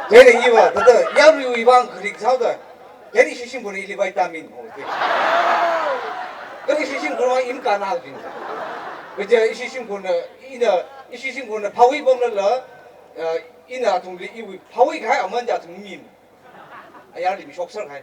제가 이와 더더 야루 이방 그릭 사우다 제니 시신 분이 일리 바이타민 호지 그렇게 시신 분은 임가나 진 그제 시신 분은 이나 시신 분은 파위 범는러 이나 동리 이위 파위 가 엄마자 동민 아야리 미속설 가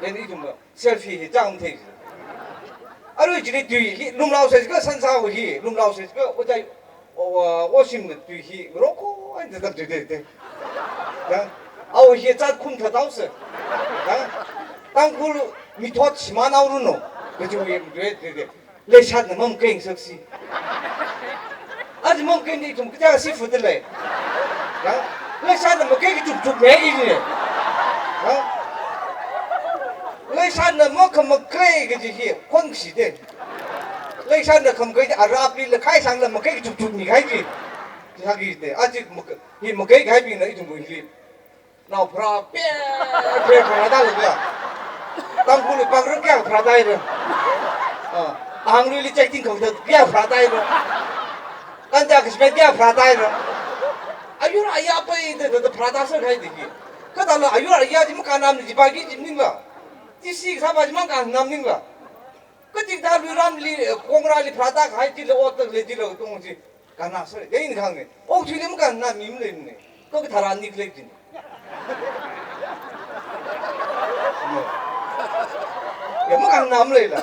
얘는 좀 셀피 짱 되지 아루 지리 뒤 룸라우스가 산사오히 룸라우스가 어자 오심 뒤히 그렇고 이제 다 되대 아우 이게 짠쿵 더 나오스 땅굴 미토 치마 나오르노 그저 왜 레샷 넘 게임 석시 아직 몸 게임이 좀 그자가 시푸들래 레샷 넘 게임 좀 매기네 레샷 넘 그뭐 게임 그지 혼시대 레샷 넘 게임 아랍리 카이상 넘 게임 좀 니가지 자기 때 아직 뭐 게임 가이비는 좀 뭐지 나 프라 빼 프라다르가 땅굴이 박르게 프라다이르 anglui checking 거기서 비야 프라다이르 간자 그 비야 프라다이르 아유라 아야 빠이데 더 프라다서 가야 되기 그다음에 아유라 아야지 뭐 간남지 바기 집는가 지시 사바지만 간남는가 그직 다 루람리 공라리 프라다 가이지 어떤 레지로 동지 간나서 내인 강네 뒤는 간나 민네네 거기 다란 니클레진 뭐 강남래라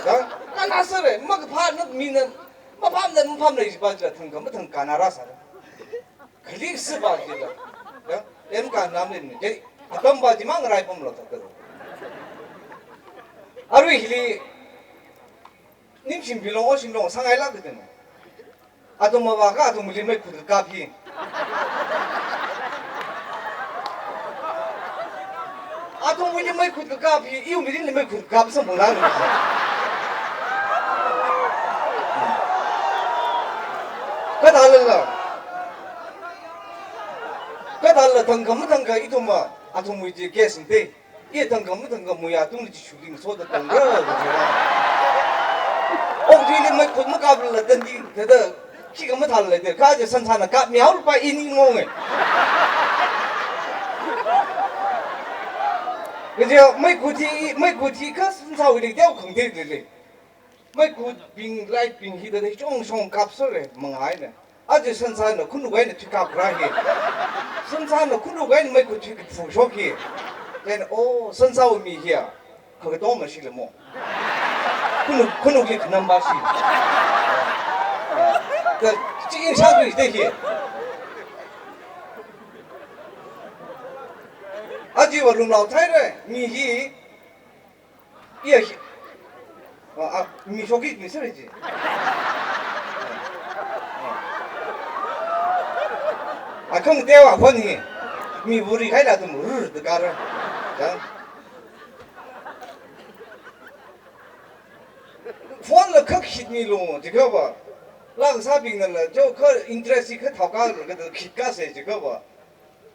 간나서래 뭐 파는 민은 뭐 밤는 뭐 밤래 이바지라 탕가 뭐 탕가나라서 클릭스 바지라 엠 간남래네 제 어떤 바지만 라이 범로 탔거든 아루 힐리 님신 빌롱 오신롱 상하이라거든 아도마바가 아도물리메 쿠드 카피 아도물리메 쿠드 카피 이우미리메 쿠드 카피서 뭐라는 거지 그달라 덩가 이도마 아도무 이제 계신데 이 덩가 뭐야 동지 슈링 소다 덩가 뒤에 뭐 갑을 던디 되다 키가 뭐 달래 돼 가지 선사는 가 мя울 바 이닝몽에 그저 mấy 구티 그 선사위 되 강대들이 mấy 구 빙 라이 빙 히데 쫑쫑 갑설에 망아이네 아주 선사는 군우가이네 튀갑라게 선사는 군우가이네 mấy 구티 부쇼기 얘는 오 선사위 미히야 그게 너무 싫어 뭐 군우기 그놈 맛이 그 찌인 상도 있대 아주 월rum라오 타이래 미히 예 미쇼기 미설이지 그럼 대화 권이 미부리 가이라도 모르르 가라 폰을 그 히미로 저거 봐 랑사빙을 저그 인트레스 그 타가를 그 기가세 저거 봐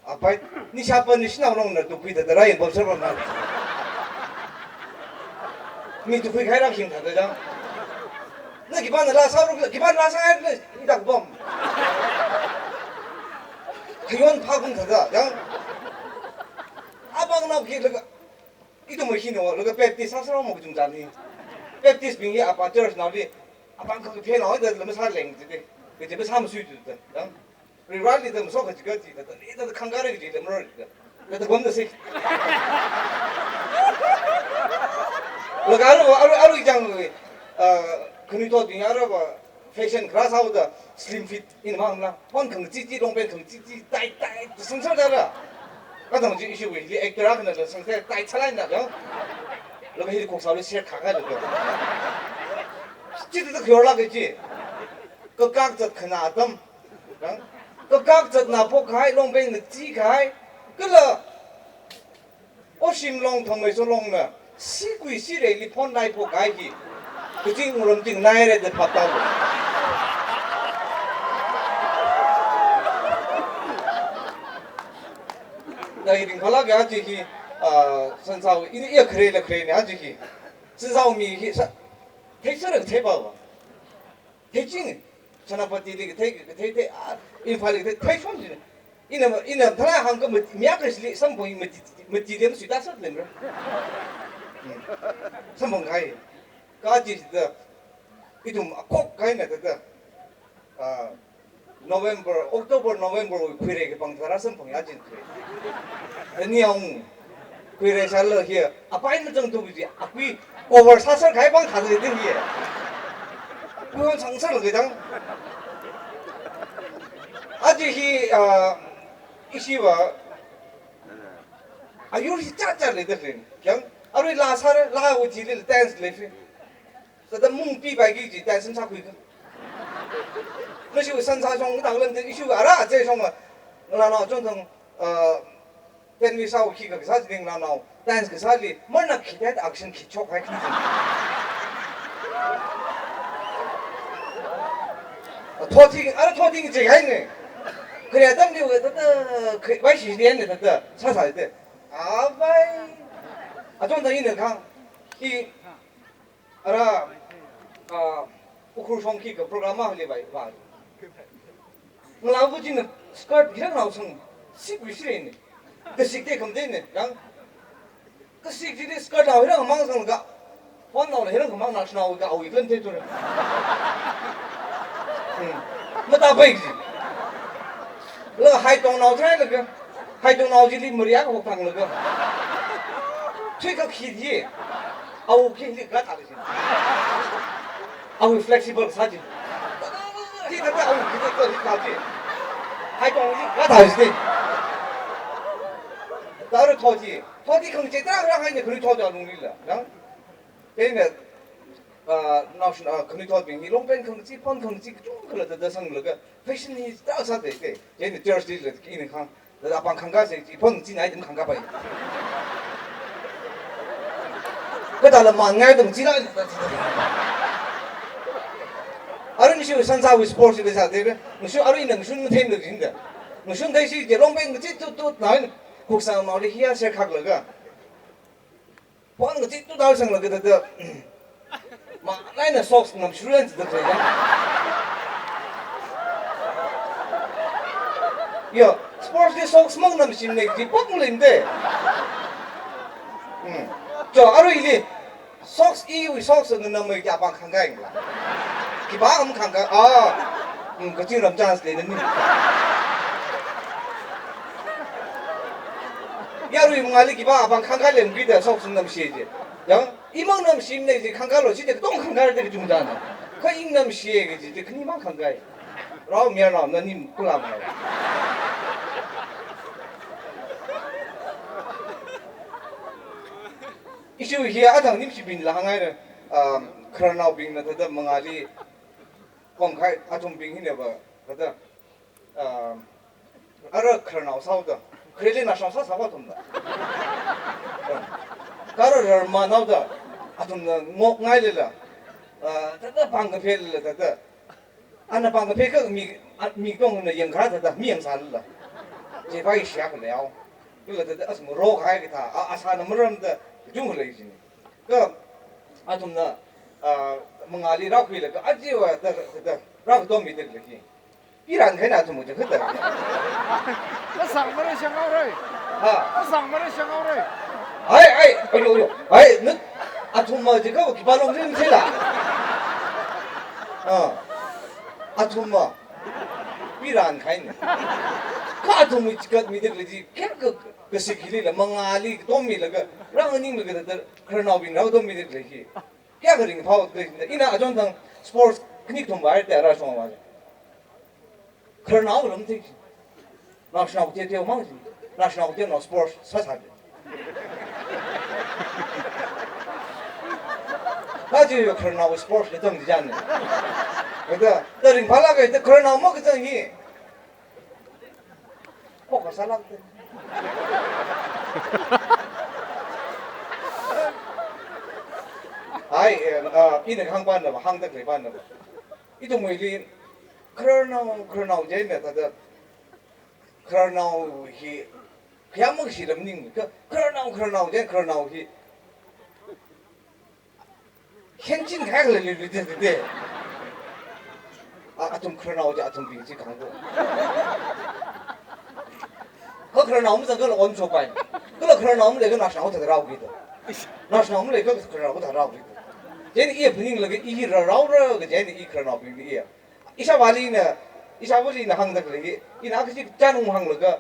아빠 니 샤번이 신나오는 또 그이더라 이 법설만 미도 그이 가이라 힘다더라 너 기반을 라사로 기반 라사를 이딱 범 그건 파군 더다 아방나 기가 이도 뭐 희노 너가 뺏디 사스로 먹고 좀 자니 뺏디 빙이 아빠 저스 나리 아빠 그 페 나오는데 너무 살랭지데 그제 뭐 사무 수주다 리랄리 좀 소가 지거지 이도 칸가르기 지데 뭐 그래도 검도세 아루 이장 그니도 딩아라바 패션 클래스 하우다 슬림 핏 인마나 펀 찌찌 롱벤 찌찌 따이 성성자라 가다 지 이슈 위 액터라는 성세 따이 차라인다죠 너가 히 곡사로 시작 가가지고 찌찌도 겨울라겠지 그 각적 그나덤 그 각적 나 포카이 롱벤 찌카이 그러 오심롱 통해서 롱나 시구이 시레리 폰라이 포카이기 그지 우렁징 나이레드 봤다고 나 이런 걸라게 아직이 선사우 이게 그래네 아직이 선사우미 택시를 대봐봐 대칭 전화번호 되게 인파리 택시는 ina thla hang ka mya ka sli sam boi mati dem su da sat lem ra sam bong kai ka ji da idum kok kai na da November October November khire ke pang thara sam bong ya jin khire ni ang khire sal lo hi apai na jang tu bi akui over sa sa kai bang tha de ding hi ku hong chang sa lo ge dang aji hi 이시와 아유리 짜짜래 되는 그냥 아리 라사를 라고 지를 댄스 레피 그다 뭉비 바기지 댄스 찾고 있고 그래서 산사종 당런데 이슈 알아 제 정말 나나 정정 댄위 사고 키가 사진 나나 댄스 그 사리 뭐나 기대 액션 기초 할 키. 토팅 알아 토팅 제가 했네 그래 담비 왜다 그 와시 년에 다 사살 때 아바이 아좀더 있는 강이 알아 우크루 송키 그 프로그램 하려 봐 나부지는 스커트 이런 나오성 시부 싫어했네 그 식대 검대네 양그 식대 스커트 하고 이런 망상가 원 나오는 이런 거 망상 나오고 아우 이건 대도는 뭐다 보이지 lỡ hai tuần nào thế được hai tuần nào chỉ đi mười ác một thằng được thế cái gì gì ao cái gì cái gì ao flexible sao chứ thì cái ao cái gì hai tuần gì cái gì 나를 토지 không chế ra ra hay là cái 토지 안 올릴라 thế này 나tional 그니 토지 롱팬 không 폰 không 좀 그러다 대상 그거 패션이 따서 되게 얘네 저스티를 끼는 강 아빠 강가서 폰 지나이 좀 강가 봐요 그다음에 망할 좀 지나 아른 시 산사위 스포츠 대사 되게 무슨 아른 있는 무슨 텐데 진짜 무슨 대시 이제 롱팬 그또 나는 국산 말이 희야세 각러가 폰 그지 또 나올 생각 그다 막 나는 속스 남 슈렌스 되게 야, 스포츠 속스 먹는 심네 이 뻑물인데. 저 아로 이게 속스 이위 속스는 너무 이게 아방 강가인가. 기방음 강가. 그 지금 잠자스 되는 니. 야로 이몽알이 기방 아방 강가를 비다 속스 너무 시지. 야, 이 먹는 심네 이제 강가로 진짜 똥 강가를 되게 중잖아. 그 익는 시에 이제 그니만 강가이. 라고 미안하 너님 꿀라마 이슈 히 아당 님시 빈 라항아이는 크라나우 빈나 더더 멍아리 공khai 아tom 빈 히네 봐 더더 아르 크라나우 사우다 그래리 나상 사사가 돈다 가르르 마나우다 아tom 목 나이르라 더더 방금 펠르 더더 안나 방금 펠그 미동는 영가더더 미영살라 제바이 시작을了 그거 더더 아스 뭐 로가이다 아사는 뭐름다 중을레지니 그 아tom나 멍아리 라퀴를 그 아지와 더 라도 미들기 이란 해나 좀 뭐지 그다 그 상물을 생각을 그 상물을 생각을 아이 너 아tom마 지가 기발로 좀 세라 아tom마 이란 가있네 그 아tom이 지가 미들기 그 시키리라 멍아리 도미라가 랑닝 그다 크라나빈 라고 도미들기 क्या करेंगे भाव करेंगे इन अजों तंग स्पोर्ट्स कनिक तुम बाहर ते आरा सोमा वाज खरनाव रमते नाशनाव ते ते मांग नाशनाव ते नो स्पोर्ट्स ससा 나지 खरनाव स्पोर्ट्स ने तंग जाने 그다 तरिंग भाला के ते खरनाव मग तंग ही पोका सालाते 아이 이는 항반다 항덕 대반다 이동 뭐이 그러나우 제네 다다 그러나우 히 그냥 뭐 싫음닝 그러나우 제 그러나우 히 현진 가글 리드데 좀 그러나우 제 아tom 빙지 강고 그러나 없는 걸 원초 봐요. 그러나 없는 내가 나시나고 되더라고 이거. 나시나 없는 내가 그러나고 되더라고 이거. 얘는 이 분위기를 이 라우라 그 얘는 이 그러나 분위기야. 이샤발리는 이샤발리는 항상 그래. 이 나그지 짜는 항로가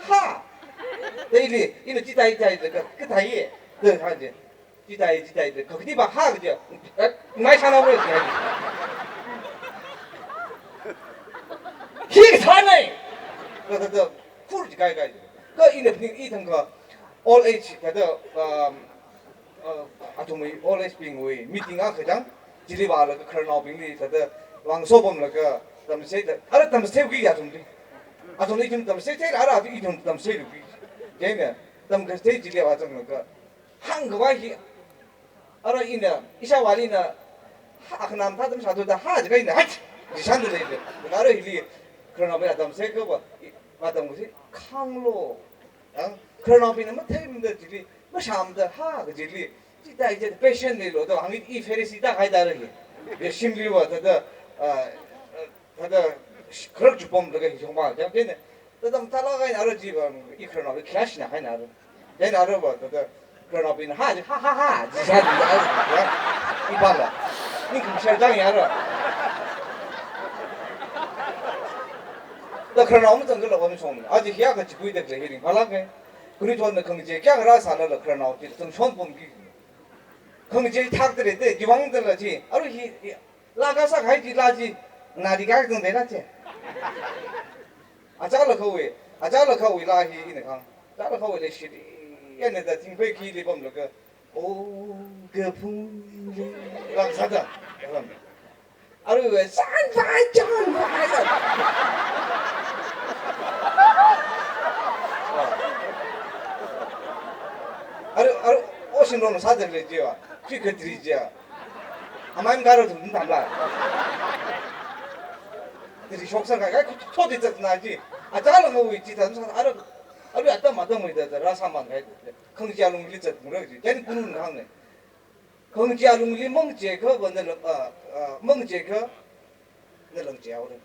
하. 내일이 이는 지다이다이 그 다이 그 하지. 지다이 거기 봐 하 그죠. 많이 사나버려. 이게 사네. 그래서 쿨지 가이가. 그 이네 분위기 이던 거 all age 그래도 아tom이 all age being 왜 미팅아 그장 지리바를 그 그런 빙리 그래도 왕소범을 그 담세 알아 담세 위기 아tom이 좀 담세 알아 이좀 담세 위기 얘네 담그 스테이지 지리 와서 그 한국과 히 알아 이네 이샤와리나 하그남 타듬 사도다 하지가 있네 하지 이산들 이제 나를 이 그러나 왜 담세 그거 맞던 것이 강로 그런 어비는 뭐 태임들 지리 뭐 샴들 하 그지리 진짜 이제 패션들로도 한국 이 페리시다 가이다르기 심리와 다다 그렇게 보면 되게 정말 근데 다다 탈라가 알아지 이 그런 어비 클래시나 하이 나를 내 나를 봐 다다 그런 어비는 하하하하 지사지 이 봐라 니 금시장이 알아 나 그런 아무튼 그걸 어느 좀 아직 희야 같이 보이대 그래 히링 발라게 그리 좋은데 경제 깍라 살을 그런 아우지 좀 처음 본기 경제 탁들이 때 기왕들라지 아루 히 라가사 가이지 라지 나디가 좀 되나지 아자라 거위 라히 이네 강 자라 거위 내 시리 얘네들 팅페 기리 범로 그오 풍리 랑사다 아루 왜 산파이 짠파이 아루 오신로는 사들리지요. 피크들이지요. 아마임 가로 듣는 달라. 그래서 속상하게 초대적 나지. 아자는 뭐 있지. 단순 아루 아따 맞다 뭐 있다. 라사만 해. 긍지알롱 리저 뭐지. 걔는 구는 하네. 긍지알롱 리 멍제 그 번들 멍제 그 늘렁지야 오늘.